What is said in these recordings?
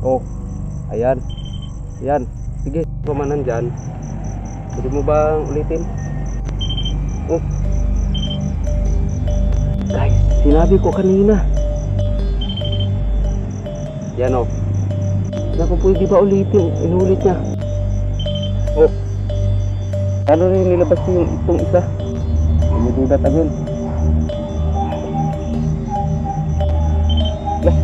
Oh, ayan. Ayan. Sige, kumanan dyan. Pwede mo bang ulitin? Oh. Guys, sinabi ko kanina. Yan oh. Sinabi ko pwede ba ulitin? Inulit niya. Oh. Ano rin nilabas ko yung itong isa? Umududat agad. Lah.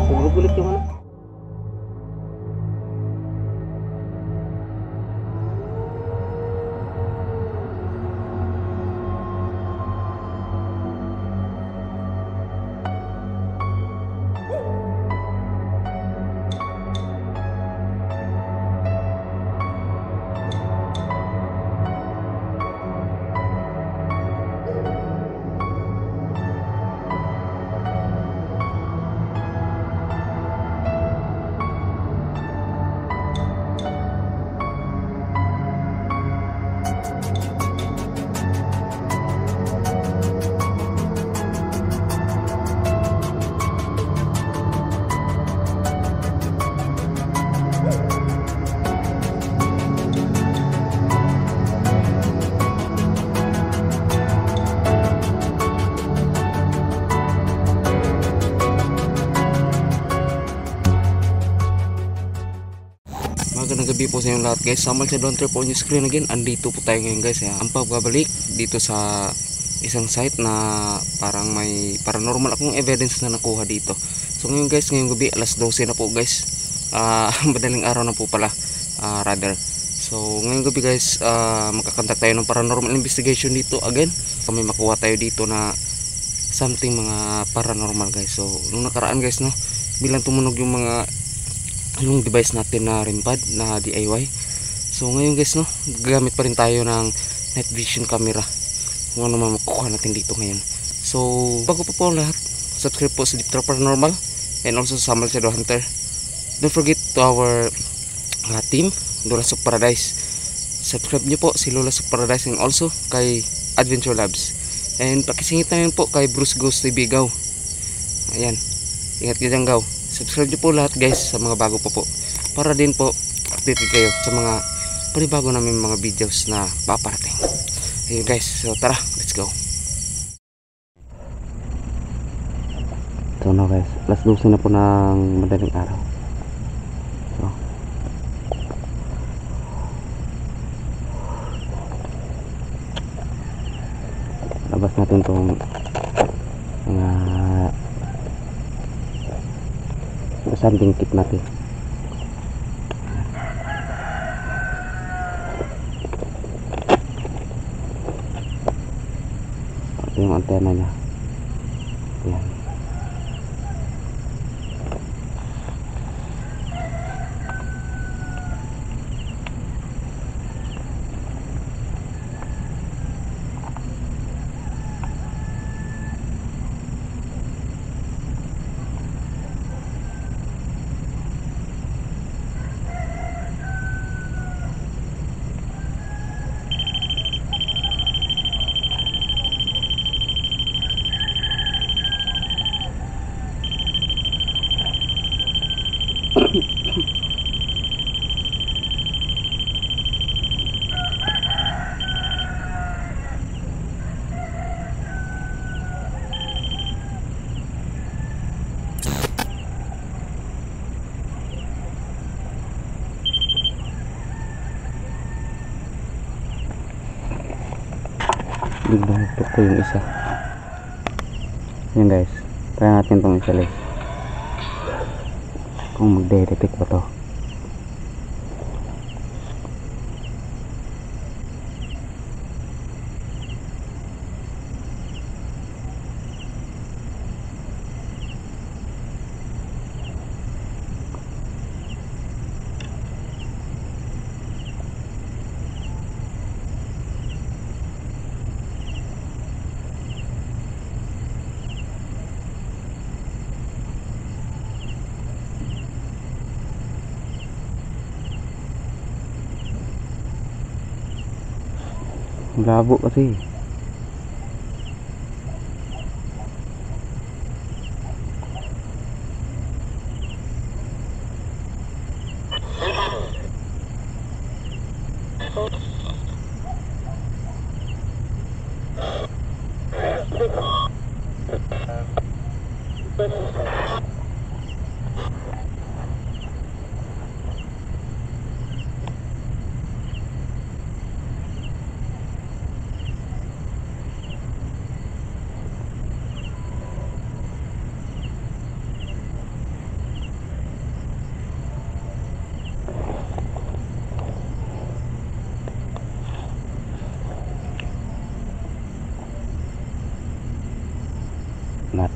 Tumugulit yung ano? Magandang gabi po sa inyong lahat guys. Samal sa Don Trip on your screen again. Andito po tayo ngayon guys. Ang pagbabalik dito sa isang site na parang may paranormal akong evidence na nakuha dito. So ngayon guys, ngayong gabi alas 12 na po guys. Madaling araw na po pala rather. So ngayong gabi guys, magkakandak tayo ng paranormal investigation dito again. Kami makuha tayo dito na something mga paranormal guys. So nung nakaraan guys no, bilang tumunog yung device natin na REM pad na DIY. So ngayon guys no, gagamit pa rin tayo ng night vision camera kung ano man makukuha natin dito ngayon. So bago pa po lahat, subscribe po sa Deep Trap Paranormal and also sa Samal Shadow Hunter. Don't forget to our team Lolas of Paradise. Subscribe nyo po si Lolas of Paradise and also kay Adventure Labs. And pakisingit na rin po kay Bruce Ghost TV Gaw. Ayan, ingat kayo dyan Gaw. Subscribe nyo po lahat guys sa mga bago po para din po updated kayo sa mga panibago namin mga videos na paparating. Ayun guys, so tara, let's go. So na guys, alas 12 na po ng madaling araw. So labas natin itong mga sanding tip natin. Ito yung antena nya. Ayan. Biglang ito ko yung isa. Yan guys, try natin itong isa guys kung magde-detect ba to. Labo kasi. Lapit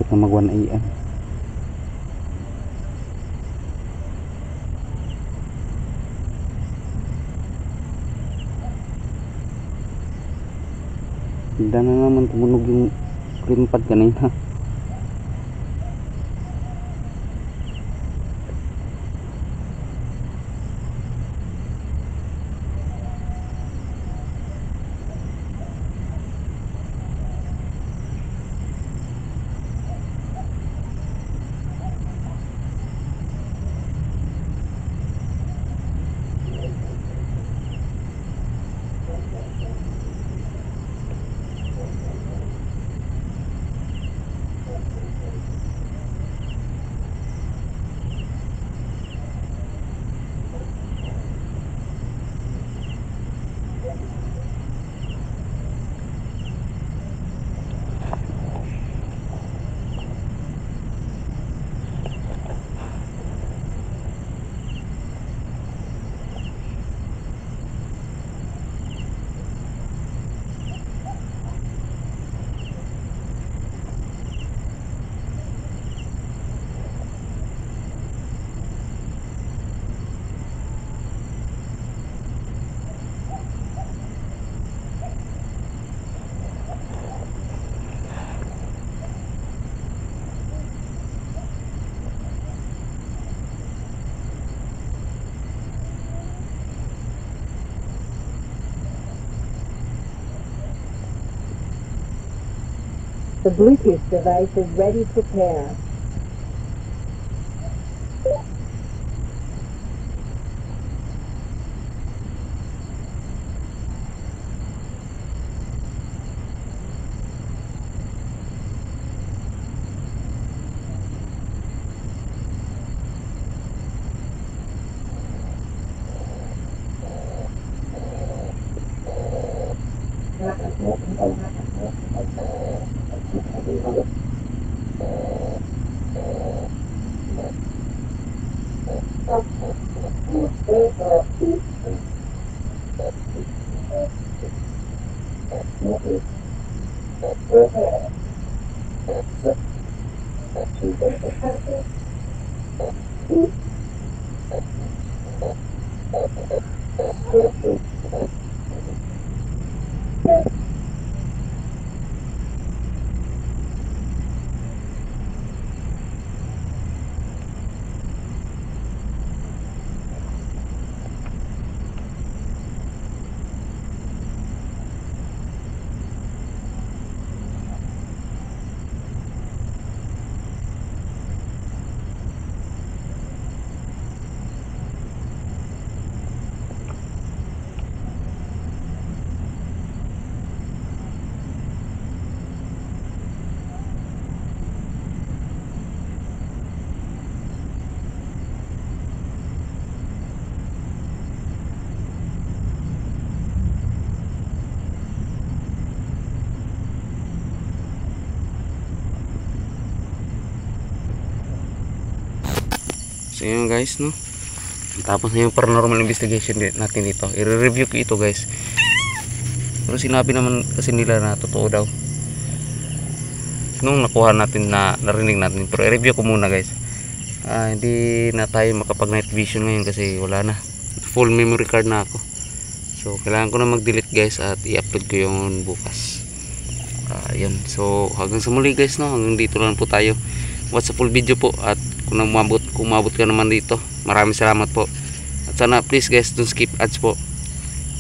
na mag 1 AM. Hindi na naman tumunog yung screen pad kanina. The Bluetooth device is ready to pair. So yun guys, no, tapos na yung paranormal investigation natin dito. I-review ko ito guys, pero sinabi naman kasi nila na totoo daw nung nakuha natin, na narinig natin. Pero i-review ko muna guys. Hindi na tayo makapag night vision ngayon kasi wala na, full memory card na ako. So kailangan ko na mag-delete guys at i-upload ko yung bukas. Yun, so hanggang sa muli guys, no, hanggang dito lang po tayo. Watch the full video po, at kung umabot ka naman dito, maraming salamat po. At sana please guys, don't skip ads po.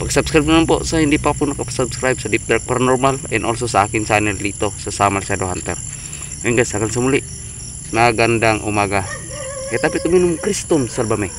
Pag-subscribe naman po sa hindi pa po nakapag-subscribe sa Deep Dark Paranormal, and also sa akin channel dito sa Samal Shadow Hunter. Ayun guys, hanggang sa muli, magandang umaga. Kaya tapit uminom Kriston Salbame.